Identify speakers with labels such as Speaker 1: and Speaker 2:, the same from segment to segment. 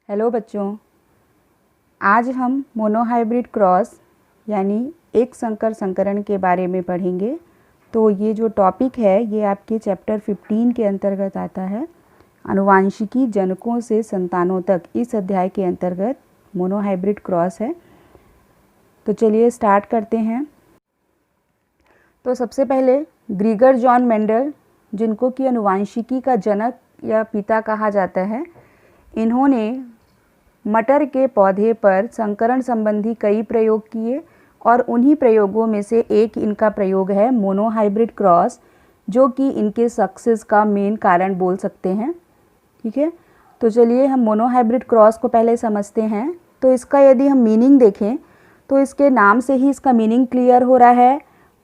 Speaker 1: Hello बच्चों, आज हम मोनोहाइब्रिड क्रॉस यानी एक संकर संकरण के बारे में पढ़ेंगे। तो ये जो टॉपिक है ये आपके चैप्टर 15 के अंतर्गत आता है। आनुवांशिकी जनकों से संतानों तक, इस अध्याय के अंतर्गत मोनोहाइब्रिड क्रॉस है। तो चलिए स्टार्ट करते हैं। तो सबसे पहले ग्रीगर जॉन मेंडल, जिनको कि आनुवांशिकी का जनक या पिता कहा जाता है, इन्होंने मटर के पौधे पर संकरण संबंधी कई प्रयोग किए और उन्हीं प्रयोगों में से एक इनका प्रयोग है मोनोहाइब्रिड क्रॉस, जो कि इनके सक्सेस का मेन कारण बोल सकते हैं। ठीक है, तो चलिए हम मोनोहाइब्रिड क्रॉस को पहले समझते हैं। तो इसका यदि हम मीनिंग देखें तो इसके नाम से ही इसका मीनिंग क्लियर हो रहा है।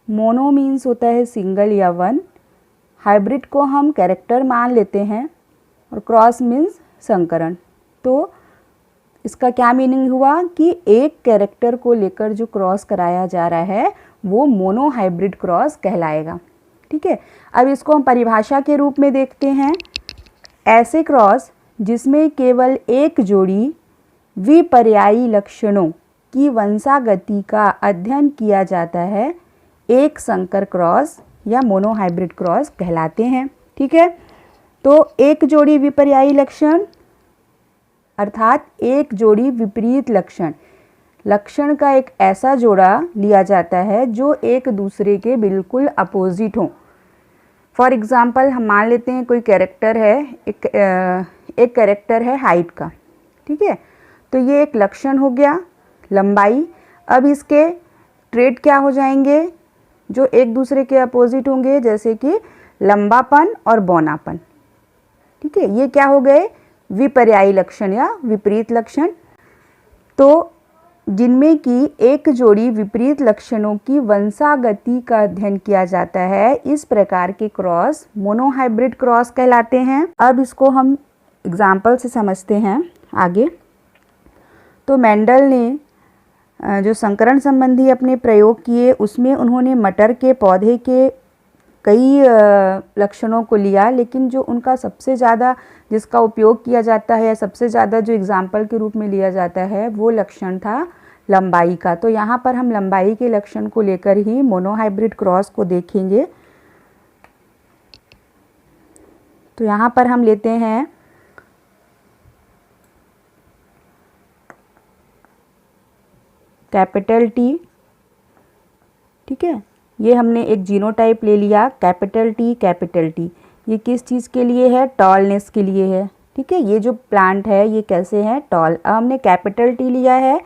Speaker 1: मोनो मीन्स होता है सिंगल या वन, हाइब्रिड को हम कैरेक्टर मान लेते हैं और क्रॉस मीन्स संकरण। तो इसका क्या मीनिंग हुआ कि एक कैरेक्टर को लेकर जो क्रॉस कराया जा रहा है वो मोनोहाइब्रिड क्रॉस कहलाएगा। ठीक है, अब इसको हम परिभाषा के रूप में देखते हैं। ऐसे क्रॉस जिसमें केवल एक जोड़ी विपर्यायी लक्षणों की वंशागति का अध्ययन किया जाता है, एक संकर क्रॉस या मोनोहाइब्रिड क्रॉस कहलाते हैं। ठीक है, तो एक जोड़ी विपर्यायी लक्षण अर्थात एक जोड़ी विपरीत लक्षण का एक ऐसा जोड़ा लिया जाता है जो एक दूसरे के बिल्कुल अपोजिट हो। फॉर एग्ज़ाम्पल हम मान लेते हैं कोई कैरेक्टर है, एक कैरेक्टर है हाइट का। ठीक है, तो ये एक लक्षण हो गया लंबाई। अब इसके ट्रेट क्या हो जाएंगे जो एक दूसरे के अपोजिट होंगे, जैसे कि लंबापन और बौनापन। ठीक है, ये क्या हो गए विपर्यायी लक्षण या विपरीत लक्षण। तो जिनमें कि एक जोड़ी विपरीत लक्षणों की वंशागति का अध्ययन किया जाता है, इस प्रकार के क्रॉस मोनोहाइब्रिड क्रॉस कहलाते हैं। अब इसको हम एग्जाम्पल से समझते हैं आगे। तो मेंडल ने जो संकरण संबंधी अपने प्रयोग किए उसमें उन्होंने मटर के पौधे के कई लक्षणों को लिया, लेकिन जो उनका सबसे ज़्यादा जिसका उपयोग किया जाता है या सबसे ज़्यादा जो एग्जाम्पल के रूप में लिया जाता है वो लक्षण था लंबाई का। तो यहाँ पर हम लंबाई के लक्षण को लेकर ही मोनोहाइब्रिड क्रॉस को देखेंगे। तो यहाँ पर हम लेते हैं कैपिटल टी। ठीक है, ये हमने एक जीनोटाइप ले लिया कैपिटल टी। ये किस चीज़ के लिए है? टॉलनेस के लिए है। ठीक है, ये जो प्लांट है ये कैसे है? टॉल। अब हमने कैपिटल टी लिया है,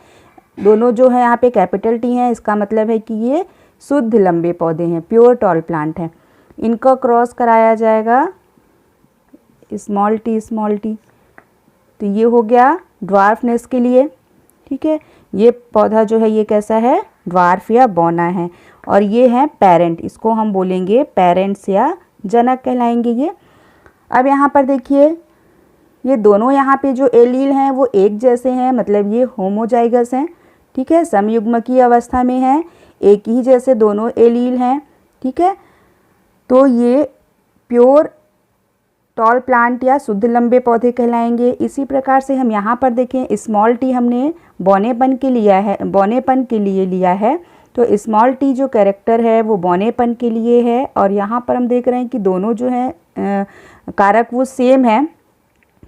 Speaker 1: दोनों जो है यहाँ पे कैपिटल टी हैं, इसका मतलब है कि ये शुद्ध लंबे पौधे हैं, प्योर टॉल प्लांट है। इनका क्रॉस कराया जाएगा स्मॉल टी। तो ये हो गया ड्वार्फनेस के लिए। ठीक है, ये पौधा जो है ये कैसा है? ड्वार्फ या बौना है। और ये है पेरेंट, इसको हम बोलेंगे पेरेंट्स या जनक कहलाएंगे ये। अब यहाँ पर देखिए ये दोनों यहाँ पे जो एलील हैं वो एक जैसे हैं, मतलब ये होमोजाइगस हैं। ठीक है, समयुग्मकीय अवस्था में हैं, एक ही जैसे दोनों एलील हैं। ठीक है, तो ये प्योर टॉल प्लांट या शुद्ध लंबे पौधे कहलाएंगे। इसी प्रकार से हम यहाँ पर देखें स्मॉल टी हमने बौनेपन के लिए लिया है। तो स्मॉल टी जो कैरेक्टर है वो बौनेपन के लिए है, और यहाँ पर हम देख रहे हैं कि दोनों जो हैं कारक वो सेम है।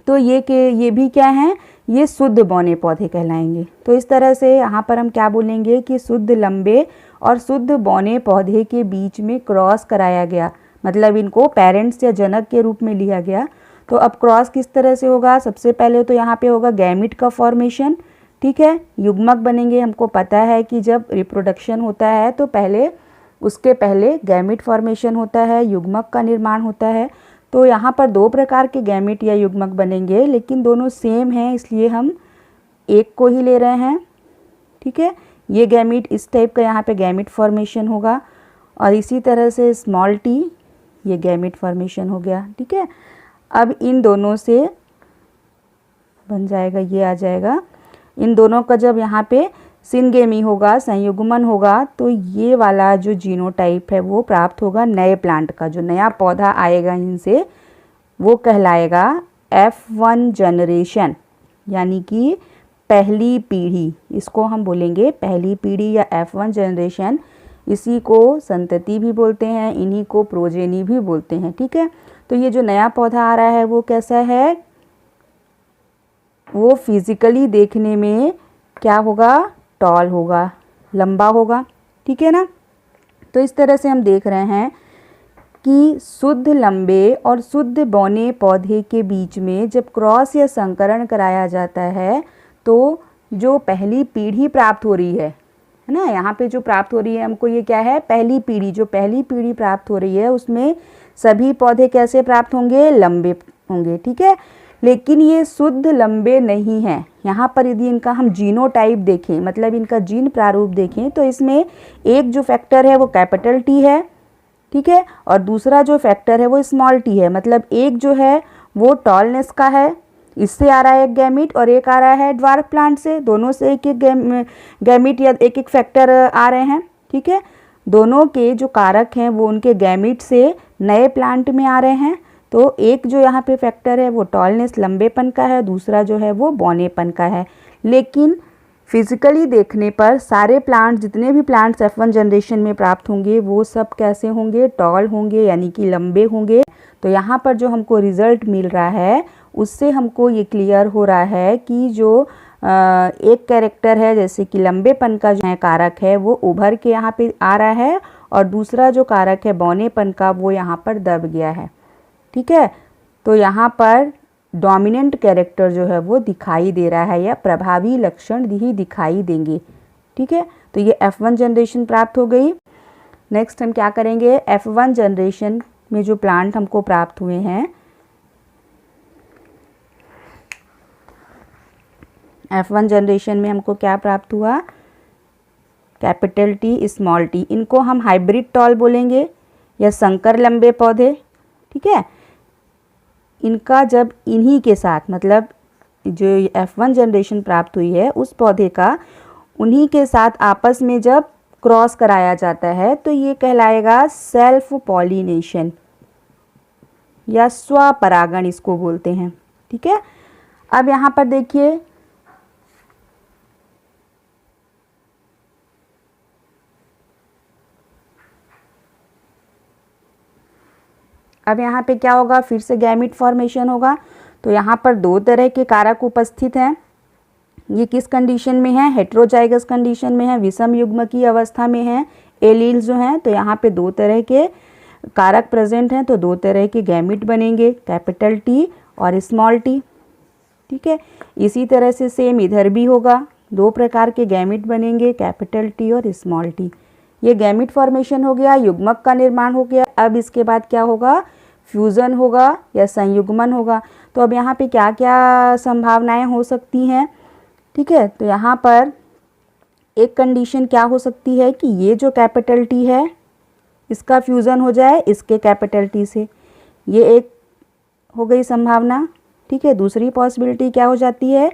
Speaker 1: तो ये भी क्या हैं? ये शुद्ध बौने पौधे कहलाएंगे। तो इस तरह से यहाँ पर हम क्या बोलेंगे कि शुद्ध लंबे और शुद्ध बौने पौधे के बीच में क्रॉस कराया गया, मतलब इनको पेरेंट्स या जनक के रूप में लिया गया। तो अब क्रॉस किस तरह से होगा? सबसे पहले तो यहाँ पे होगा गैमिट का फॉर्मेशन। ठीक है, युग्मक बनेंगे। हमको पता है कि जब रिप्रोडक्शन होता है तो उसके पहले गैमिट फॉर्मेशन होता है, युग्मक का निर्माण होता है। तो यहाँ पर दो प्रकार के गैमिट या युग्मक बनेंगे, लेकिन दोनों सेम हैं, इसलिए हम एक को ही ले रहे हैं। ठीक है, ये गैमिट इस टाइप का यहाँ पे गैमिट फॉर्मेशन होगा, और इसी तरह से स्मॉल टी ये गैमिट फॉर्मेशन हो गया। ठीक है, अब इन दोनों से बन जाएगा, ये आ जाएगा। इन दोनों का जब यहाँ पे सिनगेमी होगा, संयुग्मन होगा, तो ये वाला जो जीनोटाइप है वो प्राप्त होगा नए प्लांट का। जो नया पौधा आएगा इनसे वो कहलाएगा F1 जनरेशन। यानी कि पहली पीढ़ी, इसको हम बोलेंगे पहली पीढ़ी या F1 जनरेशन। इसी को संतति भी बोलते हैं, इन्हीं को प्रोजेनी भी बोलते हैं। ठीक है, तो ये जो नया पौधा आ रहा है वो कैसा है, वो फिजिकली देखने में क्या होगा, टॉल होगा, लंबा होगा। ठीक है ना, तो इस तरह से हम देख रहे हैं कि शुद्ध लंबे और शुद्ध बौने पौधे के बीच में जब क्रॉस या संकरण कराया जाता है तो जो पहली पीढ़ी प्राप्त हो रही है ना, यहाँ पे जो प्राप्त हो रही है हमको, ये क्या है, पहली पीढ़ी। जो पहली पीढ़ी प्राप्त हो रही है उसमें सभी पौधे कैसे प्राप्त होंगे, लंबे होंगे। ठीक है, लेकिन ये शुद्ध लंबे नहीं हैं। यहाँ पर यदि इनका हम जीनोटाइप देखें, मतलब इनका जीन प्रारूप देखें, तो इसमें एक जो फैक्टर है वो कैपिटल टी है, ठीक है, और दूसरा जो फैक्टर है वो स्मॉल टी है। मतलब एक जो है वो टॉलनेस का है, इससे आ रहा है एक गैमीट, और एक आ रहा है ड्वार्फ प्लांट से। दोनों से एक एक गैमीट या एक एक फैक्टर आ रहे हैं। ठीक है, दोनों के जो कारक हैं वो उनके गैमीट से नए प्लांट में आ रहे हैं। तो एक जो यहाँ पे फैक्टर है वो टॉलनेस, लंबेपन का है, दूसरा जो है वो बौनेपन का है। लेकिन फिजिकली देखने पर सारे प्लांट, जितने भी प्लांट्स F1 जनरेशन में प्राप्त होंगे वो सब कैसे होंगे, टॉल होंगे, यानी कि लंबे होंगे। तो यहाँ पर जो हमको रिजल्ट मिल रहा है उससे हमको ये क्लियर हो रहा है कि जो एक कैरेक्टर है जैसे कि लंबेपन का जो है कारक है वो उभर के यहाँ पे आ रहा है, और दूसरा जो कारक है बौनेपन का वो यहाँ पर दब गया है। ठीक है, तो यहाँ पर डोमिनेंट कैरेक्टर जो है वो दिखाई दे रहा है, या प्रभावी लक्षण ही दिखाई देंगे। ठीक है, तो ये F1 जनरेशन प्राप्त हो गई। नेक्स्ट हम क्या करेंगे, F1 जनरेशन में जो प्लांट हमको प्राप्त हुए हैं, F1 जनरेशन में हमको क्या प्राप्त हुआ, कैपिटल टी, स्मॉल टी। इनको हम हाइब्रिड टॉल बोलेंगे या संकर लंबे पौधे। ठीक है, इनका जब इन्हीं के साथ, मतलब जो F1 जनरेशन प्राप्त हुई है उस पौधे का उन्हीं के साथ आपस में जब क्रॉस कराया जाता है तो ये कहलाएगा सेल्फ पॉलिनेशन या स्वपरागण, इसको बोलते हैं। ठीक है, अब यहाँ पर देखिए, अब यहाँ पे क्या होगा, फिर से गैमीट फॉर्मेशन होगा। तो यहाँ पर दो तरह के कारक उपस्थित हैं। ये किस कंडीशन में है, हेट्रोजाइगस कंडीशन में है, विषम युग्म की अवस्था में है एलील्स जो हैं। तो यहाँ पे दो तरह के कारक प्रेजेंट हैं, तो दो तरह के गैमीट बनेंगे, कैपिटल टी और स्मॉल टी। ठीक है, इसी तरह से सेम इधर भी होगा, दो प्रकार के गैमीट बनेंगे, कैपिटल टी और स्मॉल टी। ये गैमीट फॉर्मेशन हो गया, युग्मक का निर्माण हो गया। अब इसके बाद क्या होगा, फ्यूज़न होगा या संयुग्मन होगा। तो अब यहाँ पे क्या क्या संभावनाएं हो सकती हैं। ठीक है, तो यहाँ पर एक कंडीशन क्या हो सकती है कि ये जो कैपिटल टी है इसका फ्यूज़न हो जाए इसके कैपिटल टी से, ये एक हो गई संभावना। ठीक है, दूसरी पॉसिबिलिटी क्या हो जाती है,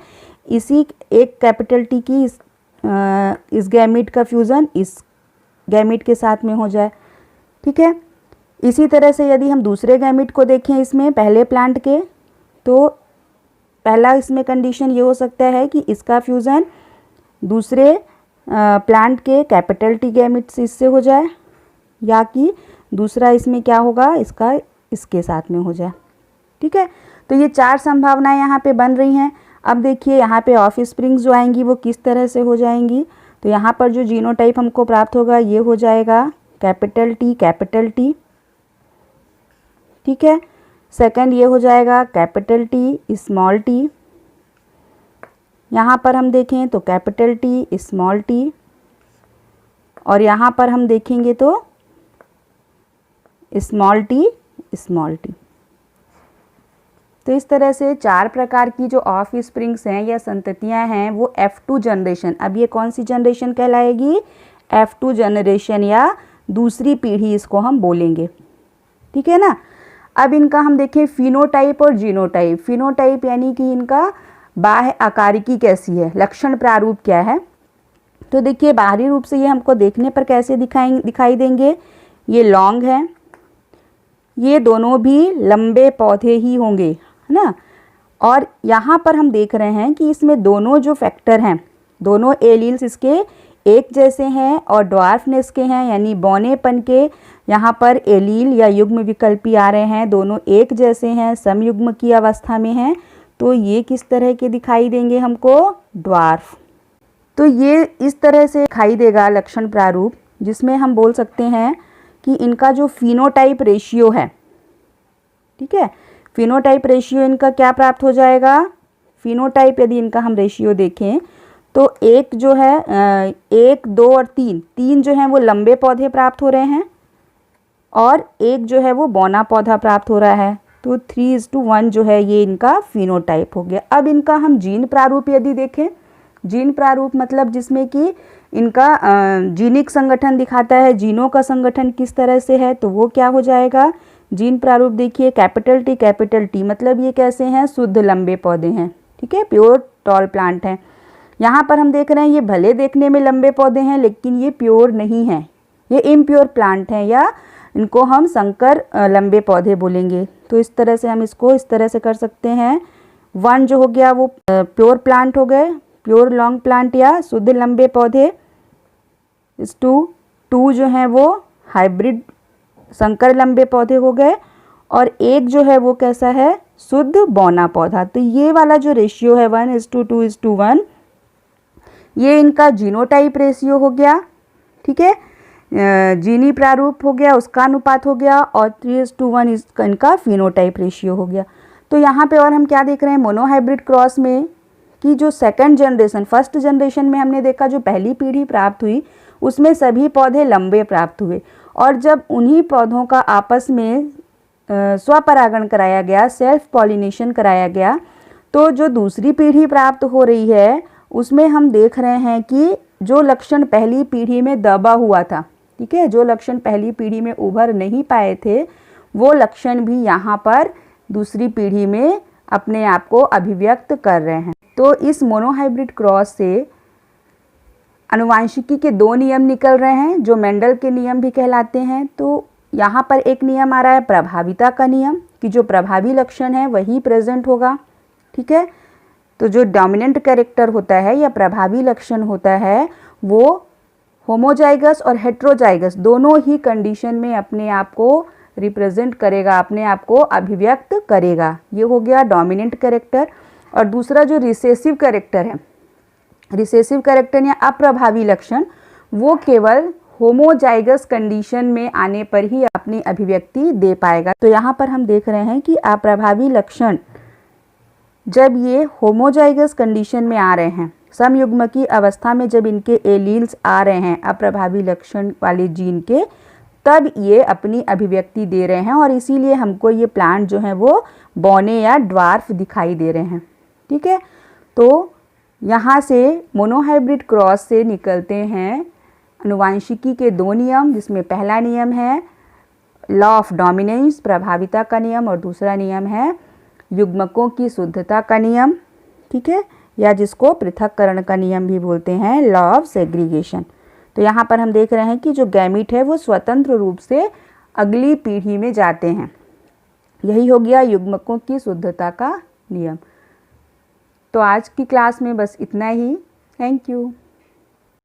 Speaker 1: इसी एक कैपिटल टी की इस गैमीट का फ्यूज़न इस गैमीट के साथ में हो जाए। ठीक है, इसी तरह से यदि हम दूसरे गैमीट को देखें इसमें पहले प्लांट के, तो पहला इसमें कंडीशन ये हो सकता है कि इसका फ्यूज़न दूसरे प्लांट के कैपिटल टी गैमीट से इससे हो जाए, या कि दूसरा इसमें क्या होगा, इसका इसके साथ में हो जाए। ठीक है, तो ये चार संभावनाएं यहाँ पे बन रही हैं। अब देखिए यहाँ पे ऑफ स्प्रिंग्स जो आएंगी वो किस तरह से हो जाएंगी। तो यहाँ पर जो जीनोटाइप हमको प्राप्त होगा ये हो जाएगा कैपिटल टी कैपिटल टी। ठीक है, सेकंड ये हो जाएगा कैपिटल टी स्मॉल टी। यहाँ पर हम देखें तो कैपिटल टी स्मॉल टी, और यहाँ पर हम देखेंगे तो स्मॉल टी। तो इस तरह से चार प्रकार की जो ऑफ स्प्रिंग्स हैं या संततियाँ हैं वो F2 जनरेशन, अब ये कौन सी जनरेशन कहलाएगी, F2 जनरेशन या दूसरी पीढ़ी इसको हम बोलेंगे। ठीक है ना, अब इनका हम देखें फिनोटाइप और जीनोटाइप। फिनोटाइप यानी कि इनका बाह्य आकारिकी कैसी है, लक्षण प्रारूप क्या है। तो देखिए बाहरी रूप से ये हमको देखने पर कैसे दिखाई देंगे, ये लॉन्ग है, ये दोनों भी लंबे पौधे ही होंगे, है ना। और यहाँ पर हम देख रहे हैं कि इसमें दोनों जो फैक्टर हैं, दोनों एलील्स इसके एक जैसे हैं और ड्वार्फनेस के हैं, यानी बौनेपन के यहाँ पर एलील या युग्म विकल्पी आ रहे हैं, दोनों एक जैसे हैं, समयुग्म की अवस्था में हैं। तो ये किस तरह के दिखाई देंगे हमको? ड्वार्फ। तो ये इस तरह से दिखाई देगा लक्षण प्रारूप, जिसमें हम बोल सकते हैं कि इनका जो फिनोटाइप रेशियो है, ठीक है, फिनोटाइप रेशियो इनका क्या प्राप्त हो जाएगा? फिनोटाइप यदि इनका हम रेशियो देखें तो एक जो है 1, 2 और 3 जो हैं वो लंबे पौधे प्राप्त हो रहे हैं और एक जो है वो बौना पौधा प्राप्त हो रहा है। तो 3:1 जो है ये इनका फिनोटाइप हो गया। अब इनका हम जीन प्रारूप यदि देखें, जीन प्रारूप मतलब जिसमें कि इनका जीनिक संगठन दिखाता है, जीनों का संगठन किस तरह से है, तो वो क्या हो जाएगा? जीन प्रारूप देखिए कैपिटल टी मतलब ये कैसे हैं? शुद्ध लंबे पौधे हैं, ठीक है, प्योर टॉल प्लांट हैं। यहाँ पर हम देख रहे हैं ये भले देखने में लंबे पौधे हैं लेकिन ये प्योर नहीं हैं, ये इम्प्योर प्लांट हैं या इनको हम संकर लंबे पौधे बोलेंगे। तो इस तरह से हम इसको इस तरह से कर सकते हैं। 1 जो हो गया वो प्योर प्लांट हो गए, प्योर लॉन्ग प्लांट या शुद्ध लंबे पौधे। 2 जो हैं वो हाइब्रिड संकर लंबे पौधे हो गए और एक जो है वो कैसा है? शुद्ध बौना पौधा। तो ये वाला जो रेशियो है 1:2:1 ये इनका जीनोटाइप रेशियो हो गया, ठीक है, जीनी प्रारूप हो गया, उसका अनुपात हो गया और 3:1 इनका फिनोटाइप रेशियो हो गया। तो यहाँ पे और हम क्या देख रहे हैं मोनोहाइब्रिड क्रॉस में कि जो सेकंड जनरेशन, फर्स्ट जनरेशन में हमने देखा जो पहली पीढ़ी प्राप्त हुई उसमें सभी पौधे लंबे प्राप्त हुए और जब उन्हीं पौधों का आपस में स्वपरागण कराया गया, सेल्फ पॉलिनेशन कराया गया, तो जो दूसरी पीढ़ी प्राप्त हो रही है उसमें हम देख रहे हैं कि जो लक्षण पहली पीढ़ी में दबा हुआ था, ठीक है, जो लक्षण पहली पीढ़ी में उभर नहीं पाए थे वो लक्षण भी यहाँ पर दूसरी पीढ़ी में अपने आप को अभिव्यक्त कर रहे हैं। तो इस मोनोहाइब्रिड क्रॉस से आनुवांशिकी के 2 नियम निकल रहे हैं जो मेंडल के नियम भी कहलाते हैं। तो यहाँ पर एक नियम आ रहा है प्रभाविता का नियम कि जो प्रभावी लक्षण है वही प्रेजेंट होगा, ठीक है। तो जो डोमिनेंट कैरेक्टर होता है या प्रभावी लक्षण होता है वो होमोजाइगस और हेट्रोजाइगस दोनों ही कंडीशन में अपने आप को रिप्रेजेंट करेगा, अपने आप को अभिव्यक्त करेगा। ये हो गया डोमिनेंट कैरेक्टर। और दूसरा जो रिसेसिव कैरेक्टर है, रिसेसिव कैरेक्टर या अप्रभावी लक्षण, वो केवल होमोजाइगस कंडीशन में आने पर ही अपनी अभिव्यक्ति दे पाएगा। तो यहाँ पर हम देख रहे हैं कि अप्रभावी लक्षण जब ये होमोजाइगस कंडीशन में आ रहे हैं, समयुग्म की अवस्था में जब इनके एलील्स आ रहे हैं अप्रभावी लक्षण वाले जीन के, तब ये अपनी अभिव्यक्ति दे रहे हैं और इसीलिए हमको ये प्लांट जो है वो बौने या ड्वार्फ दिखाई दे रहे हैं, ठीक है। तो यहाँ से मोनोहाइब्रिड क्रॉस से निकलते हैं आनुवांशिकी के 2 नियम, जिसमें पहला नियम है लॉ ऑफ डोमिनेंस, प्रभाविता का नियम, और दूसरा नियम है युग्मकों की शुद्धता का नियम, ठीक है, या जिसको पृथक्करण का नियम भी बोलते हैं, लॉ ऑफ सेग्रीगेशन। तो यहाँ पर हम देख रहे हैं कि जो गैमीट है वो स्वतंत्र रूप से अगली पीढ़ी में जाते हैं। यही हो गया युग्मकों की शुद्धता का नियम। तो आज की क्लास में बस इतना ही। Thank you.